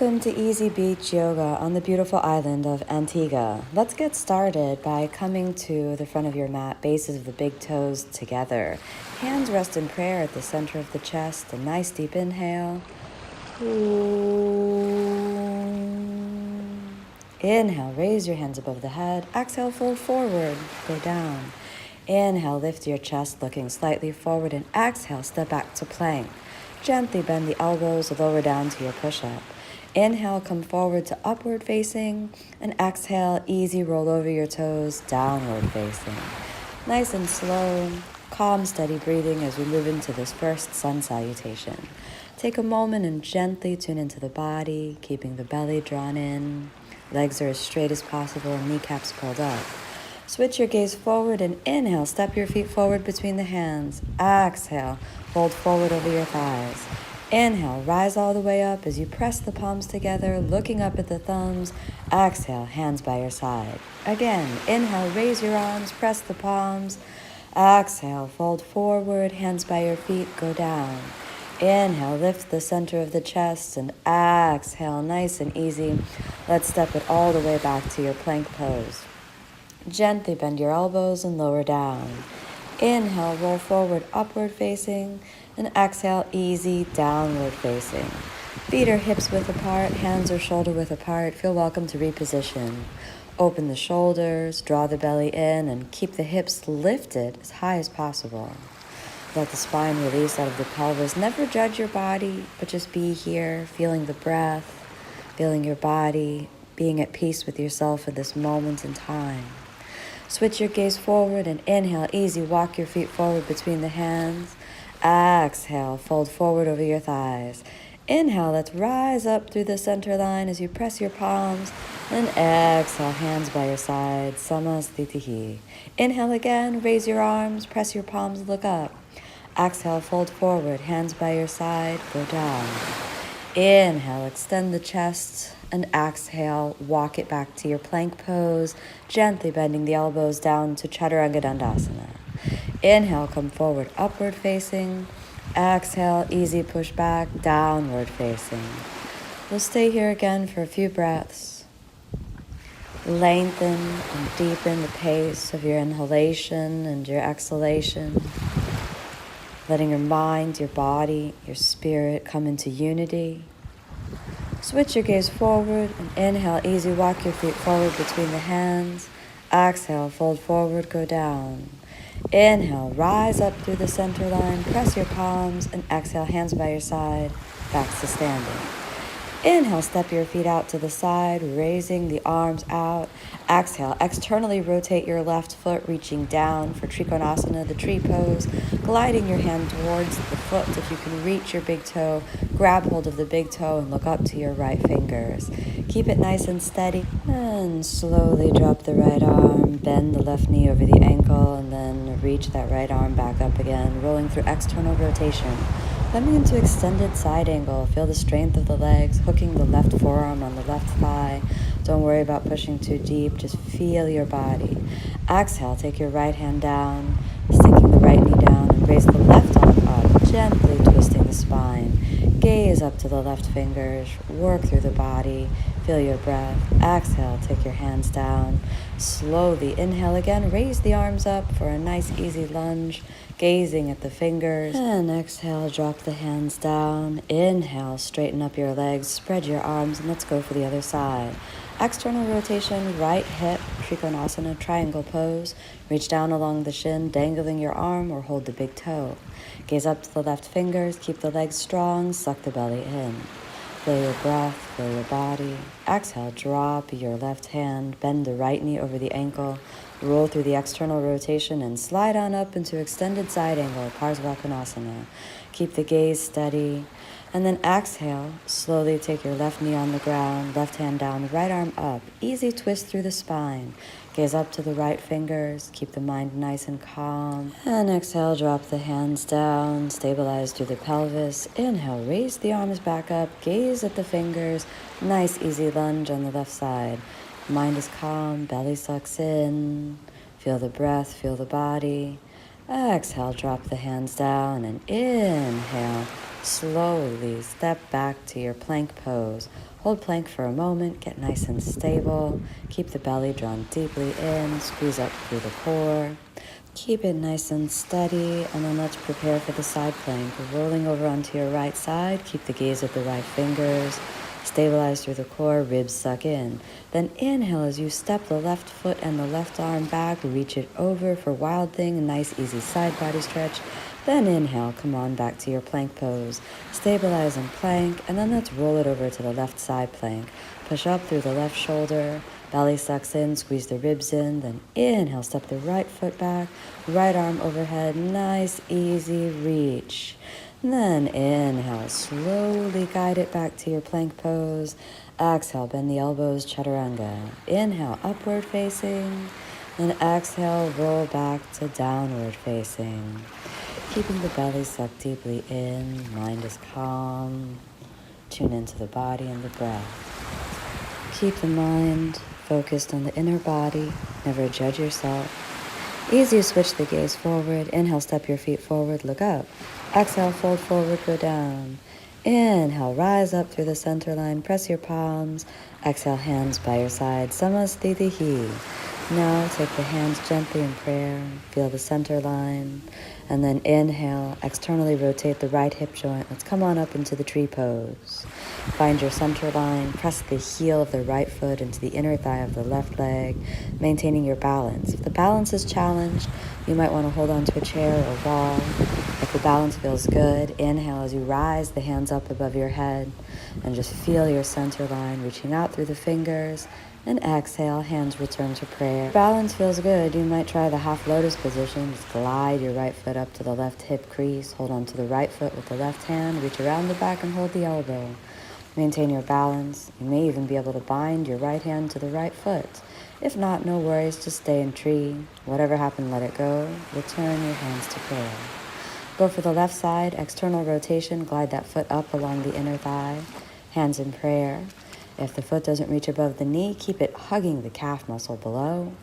Welcome to Easy Beach Yoga on the beautiful island of Antigua. Let's get started by coming to the front of your mat, bases of the big toes together. Hands rest in prayer at the center of the chest. A nice deep inhale. Inhale, raise your hands above the head. Exhale, fold forward, go down. Inhale, lift your chest looking slightly forward, and exhale, step back to plank. Gently bend the elbows, lower down to your push-up. Inhale, come forward to upward facing, and exhale, easy roll over your toes, downward facing. Nice and slow, calm, steady breathing as we move into this first sun salutation. Take a moment and gently tune into the body, keeping the belly drawn in. Legs are as straight as possible and kneecaps pulled up. Switch your gaze forward and inhale, step your feet forward between the hands. Exhale, fold forward over your thighs. Inhale, rise all the way up as you press the palms together, looking up at the thumbs. Exhale, hands by your side. Again, inhale, raise your arms, press the palms. Exhale, fold forward, hands by your feet, go down. Inhale, lift the center of the chest, and exhale, nice and easy. Let's step it all the way back to your plank pose. Gently bend your elbows and lower down. Inhale, roll forward, upward facing, and exhale, easy, downward facing. Feet are hips width apart, hands are shoulder width apart. Feel welcome to reposition. Open the shoulders, draw the belly in, and keep the hips lifted as high as possible. Let the spine release out of the pelvis. Never judge your body, but just be here, feeling the breath, feeling your body, being at peace with yourself at this moment in time. Switch your gaze forward and inhale, easy, walk your feet forward between the hands. Exhale, fold forward over your thighs. Inhale, let's rise up through the center line as you press your palms. And exhale, hands by your side, Samasthitihi. Inhale again, raise your arms, press your palms, look up. Exhale, fold forward, hands by your side, go down. Inhale, extend the chest, and exhale, walk it back to your plank pose, gently bending the elbows down to Chaturanga Dandasana. Inhale, come forward, upward facing. Exhale, easy push back, downward facing. We'll stay here again for a few breaths. Lengthen and deepen the pace of your inhalation and your exhalation. Letting your mind, your body, your spirit come into unity. Switch your gaze forward and inhale, easy, walk your feet forward between the hands. Exhale, fold forward, go down. Inhale, rise up through the center line, press your palms, and exhale, hands by your side, back to standing. Inhale, step your feet out to the side, raising the arms out. Exhale, externally rotate your left foot, reaching down for Trikonasana, the tree pose. Gliding your hand towards the foot. If you can reach your big toe, grab hold of the big toe and look up to your right fingers. Keep it nice and steady. And slowly drop the right arm, bend the left knee over the ankle, and then reach that right arm back up again, rolling through external rotation. Coming into extended side angle, feel the strength of the legs, hooking the left forearm on the left thigh. Don't worry about pushing too deep, just feel your body. Exhale, take your right hand down, sinking the right knee down, and raise the left arm up, gently twisting the spine. Gaze up to the left fingers, work through the body, feel your breath. Exhale, take your hands down. Slowly inhale again, raise the arms up for a nice easy lunge. Gazing at the fingers, and exhale, drop the hands down. Inhale, straighten up your legs, spread your arms, and let's go for the other side. External rotation, right hip, Trikonasana, triangle pose. Reach down along the shin, dangling your arm or hold the big toe. Gaze up to the left fingers, keep the legs strong, suck the belly in. Feel your breath, feel your body. Exhale, drop your left hand, bend the right knee over the ankle, roll through the external rotation and slide on up into extended side angle, Parsvakonasana. Keep the gaze steady. And then exhale, slowly take your left knee on the ground, left hand down, right arm up. Easy twist through the spine. Gaze up to the right fingers, keep the mind nice and calm. And exhale, drop the hands down, stabilize through the pelvis. Inhale, raise the arms back up, gaze at the fingers. Nice easy lunge on the left side. Mind is calm, belly sucks in. Feel the breath, feel the body. Exhale, drop the hands down and inhale. Slowly step back to your plank pose. Hold plank for a moment, get nice and stable. Keep the belly drawn deeply in, squeeze up through the core. Keep it nice and steady, and then let's prepare for the side plank. Rolling over onto your right side, keep the gaze at the right fingers. Stabilize through the core, ribs suck in. Then inhale as you step the left foot and the left arm back, reach it over for Wild Thing, a nice easy side body stretch. Then inhale, come on back to your plank pose. Stabilize and plank, and then let's roll it over to the left side plank. Push up through the left shoulder, belly sucks in, squeeze the ribs in, then inhale, step the right foot back, right arm overhead, nice easy reach. And then inhale, slowly guide it back to your plank pose. Exhale, bend the elbows, chaturanga. Inhale, upward facing. Then exhale, roll back to downward facing. Keeping the belly sucked deeply in, mind is calm. Tune into the body and the breath. Keep the mind focused on the inner body. Never judge yourself. Easy to switch the gaze forward. Inhale, step your feet forward, look up. Exhale, fold forward, go down. Inhale, rise up through the center line, press your palms. Exhale, hands by your side, Samasthitihi. Now take the hands gently in prayer, feel the center line. And then inhale, externally rotate the right hip joint. Let's come on up into the tree pose. Find your center line, press the heel of the right foot into the inner thigh of the left leg, maintaining your balance. If the balance is challenged, you might want to hold on to a chair or wall. If the balance feels good, inhale as you rise the hands up above your head and just feel your center line reaching out through the fingers. And exhale, hands return to prayer. If balance feels good, you might try the half lotus position. Just glide your right foot up to the left hip crease. Hold on to the right foot with the left hand. Reach around the back and hold the elbow. Maintain your balance. You may even be able to bind your right hand to the right foot. If not, no worries, just stay in tree. Whatever happened, let it go. Return your hands to prayer. Go for the left side, external rotation. Glide that foot up along the inner thigh. Hands in prayer. If the foot doesn't reach above the knee, keep it hugging the calf muscle below.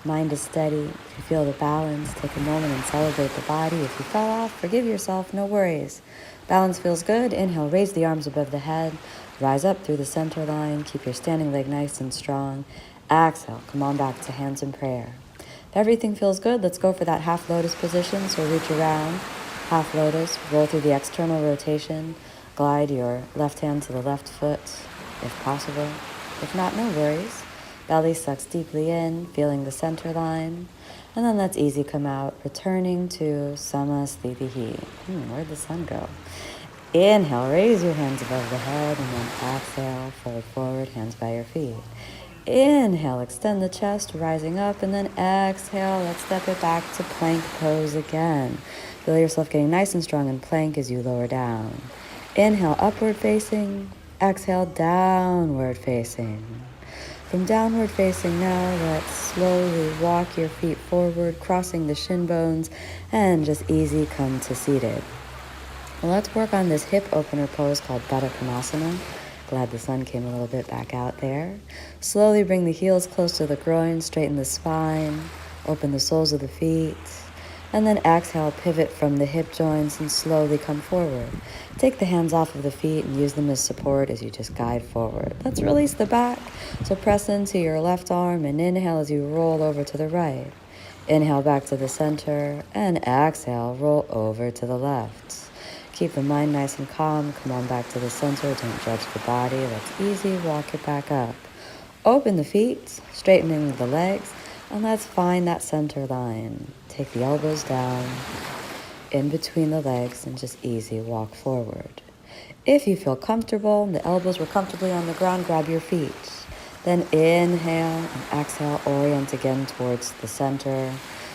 Mind is steady. If you feel the balance, take a moment and celebrate the body. If you fell off, forgive yourself, no worries. Balance feels good. Inhale, raise the arms above the head. Rise up through the center line. Keep your standing leg nice and strong. Exhale, come on back to hands in prayer. If everything feels good, let's go for that half lotus position. So reach around, half lotus, roll through the external rotation. Glide your left hand to the left foot, if possible. If not, no worries. Belly sucks deeply in, feeling the center line. And then let's easy come out, returning to Samasthitihi. Where'd the sun go? Inhale, raise your hands above the head, and then exhale, fold forward, hands by your feet. Inhale, extend the chest, rising up, and then exhale, let's step it back to plank pose again. Feel yourself getting nice and strong in plank as you lower down. Inhale, upward facing. Exhale, downward facing. From downward facing now, let's slowly walk your feet forward, crossing the shin bones, and just easy come to seated. Well, let's work on this hip opener pose called Baddha Konasana. Glad the sun came a little bit back out there. Slowly bring the heels close to the groin, straighten the spine, open the soles of the feet. And then exhale, pivot from the hip joints and slowly come forward. Take the hands off of the feet and use them as support as you just guide forward. Let's release the back. So press into your left arm and inhale as you roll over to the right. Inhale back to the center and exhale, roll over to the left. Keep the mind nice and calm. Come on back to the center. Don't judge the body. Let's easy walk it back up. Open the feet, straightening the legs, and let's find that center line. Take the elbows down, in between the legs, and just easy walk forward. If you feel comfortable, and the elbows were comfortably on the ground, grab your feet. Then inhale and exhale, orient again towards the center.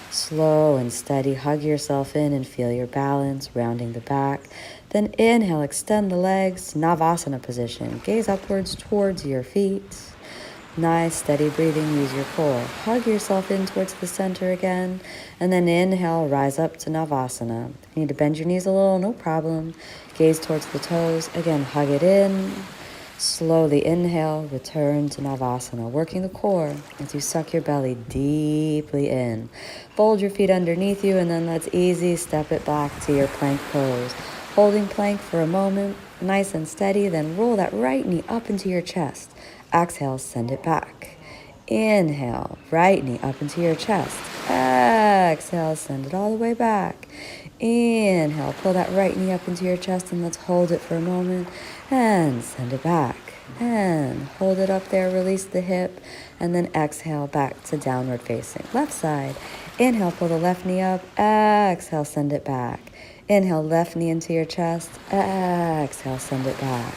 Slow and steady, hug yourself in and feel your balance, rounding the back. Then inhale, extend the legs, Navasana position. Gaze upwards towards your feet. Nice, steady breathing, use your core. Hug yourself in towards the center again. And then inhale, rise up to Navasana. If you need to bend your knees a little, no problem. Gaze towards the toes. Again, hug it in. Slowly inhale, return to Navasana. Working the core as you suck your belly deeply in. Fold your feet underneath you, and then let's easy step it back to your plank pose. Holding plank for a moment. nice and steady. Then roll that right knee up into your chest. Exhale, send it back. Inhale, right knee up into your chest. Exhale, send it all the way back. Inhale, pull that right knee up into your chest and let's hold it for a moment and send it back. And hold it up there, release the hip, and then exhale back to downward facing. Left side. Inhale, pull the left knee up. Exhale, send it back. Inhale, left knee into your chest. Exhale, send it back.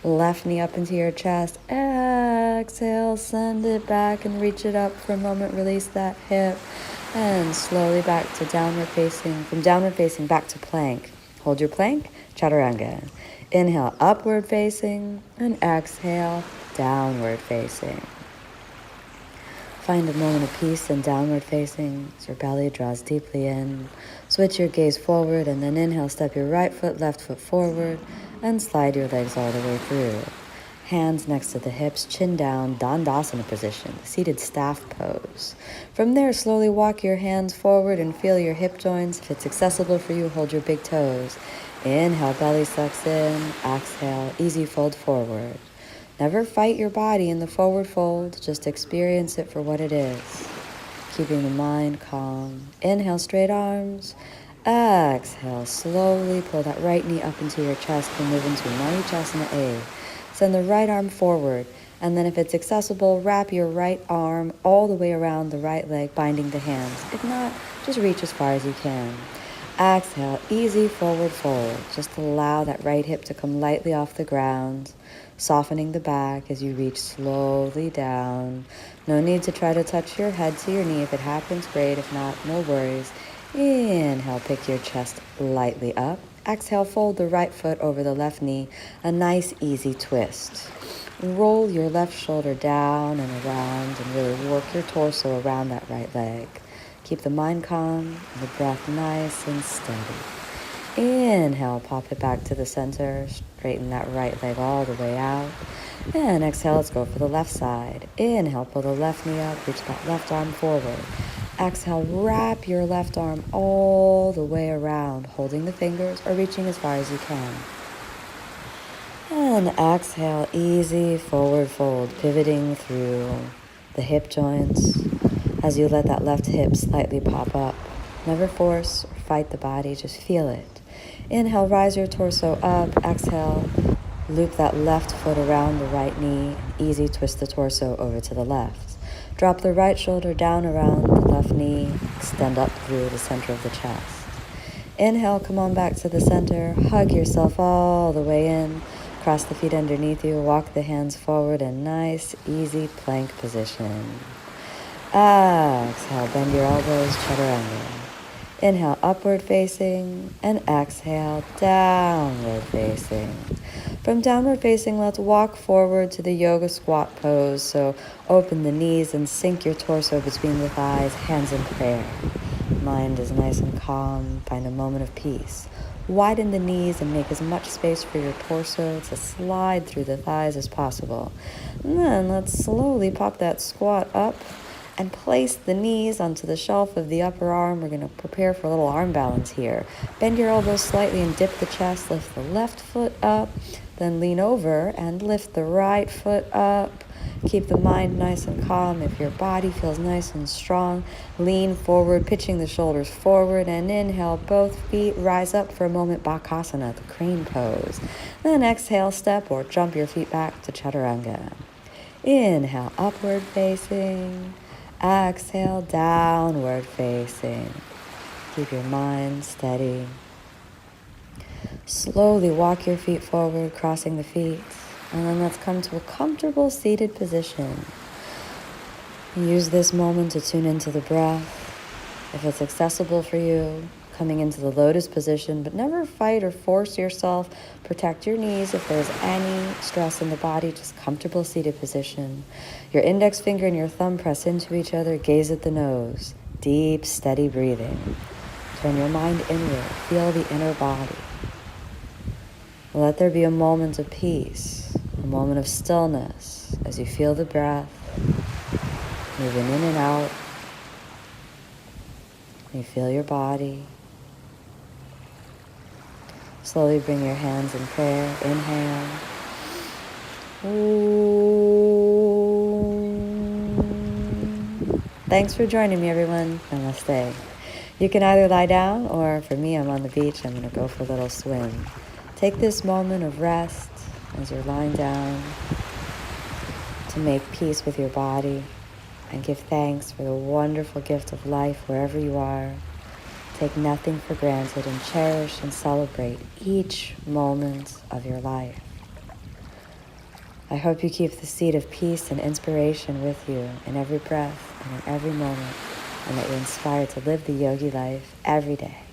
Left knee up into your chest. Exhale, send it back and reach it up for a moment. Release that hip and slowly back to downward facing. From downward facing back to plank. Hold your plank, chaturanga. Inhale, upward facing, and exhale, downward facing. Find a moment of peace in downward facing as your belly draws deeply in. Switch your gaze forward and then inhale, step your right foot, left foot forward, and slide your legs all the way through. Hands next to the hips, chin down, Dandasana position, seated staff pose. From there, slowly walk your hands forward and feel your hip joints. If it's accessible for you, hold your big toes. Inhale, belly sucks in. Exhale, easy fold forward. Never fight your body in the forward fold. Just experience it for what it is. Keeping the mind calm. Inhale, straight arms. Exhale, slowly pull that right knee up into your chest and move into Manicasana A. Send the right arm forward, and then if it's accessible, wrap your right arm all the way around the right leg, binding the hands. If not, just reach as far as you can. Exhale, easy forward fold. Just allow that right hip to come lightly off the ground, softening the back as you reach slowly down. No need to try to touch your head to your knee. If it happens, great. If not, no worries. Inhale, pick your chest lightly up. Exhale, fold the right foot over the left knee, a nice easy twist. Roll your left shoulder down and around and really work your torso around that right leg. Keep the mind calm and the breath nice and steady. Inhale, pop it back to the center, straighten that right leg all the way out. And exhale, let's go for the left side. Inhale, pull the left knee up, reach that left arm forward. Exhale, wrap your left arm all the way around, holding the fingers or reaching as far as you can. And exhale, easy forward fold, pivoting through the hip joints as you let that left hip slightly pop up. Never force or fight the body, just feel it. Inhale, rise your torso up. Exhale, loop that left foot around the right knee and easy twist the torso over to the left. Drop the right shoulder down around the left knee, extend up through the center of the chest. Inhale, come on back to the center, hug yourself all the way in, cross the feet underneath you, walk the hands forward in nice, easy plank position. Exhale, bend your elbows, chaturanga. Inhale, upward facing, and exhale, downward facing. From downward facing, let's walk forward to the yoga squat pose. So open the knees and sink your torso between the thighs, hands in prayer. Mind is nice and calm. Find a moment of peace. Widen the knees and make as much space for your torso to slide through the thighs as possible. And then let's slowly pop that squat up and place the knees onto the shelf of the upper arm. We're going to prepare for a little arm balance here. Bend your elbows slightly and dip the chest. Lift the left foot up, then lean over and lift the right foot up. Keep the mind nice and calm. If your body feels nice and strong, lean forward, pitching the shoulders forward, and inhale, both feet rise up for a moment, Bakasana, the crane pose. Then exhale, step or jump your feet back to chaturanga. Inhale, upward facing. Exhale, downward facing. Keep your mind steady. Slowly walk your feet forward, crossing the feet. And then let's come to a comfortable seated position. Use this moment to tune into the breath. If it's accessible for you, coming into the lotus position, but never fight or force yourself. Protect your knees if there's any stress in the body, just comfortable seated position. Your index finger and your thumb press into each other, gaze at the nose. Deep, steady breathing. Turn your mind inward, feel the inner body. Let there be a moment of peace, a moment of stillness as you feel the breath moving in and out. You feel your body. Slowly bring your hands in prayer. Inhale. Ooh. Thanks for joining me, everyone. Namaste. You can either lie down, or for me, I'm on the beach. I'm going to go for a little swim. Take this moment of rest as you're lying down to make peace with your body and give thanks for the wonderful gift of life wherever you are. Take nothing for granted and cherish and celebrate each moment of your life. I hope you keep the seed of peace and inspiration with you in every breath and in every moment, and that you're inspired to live the yogi life every day.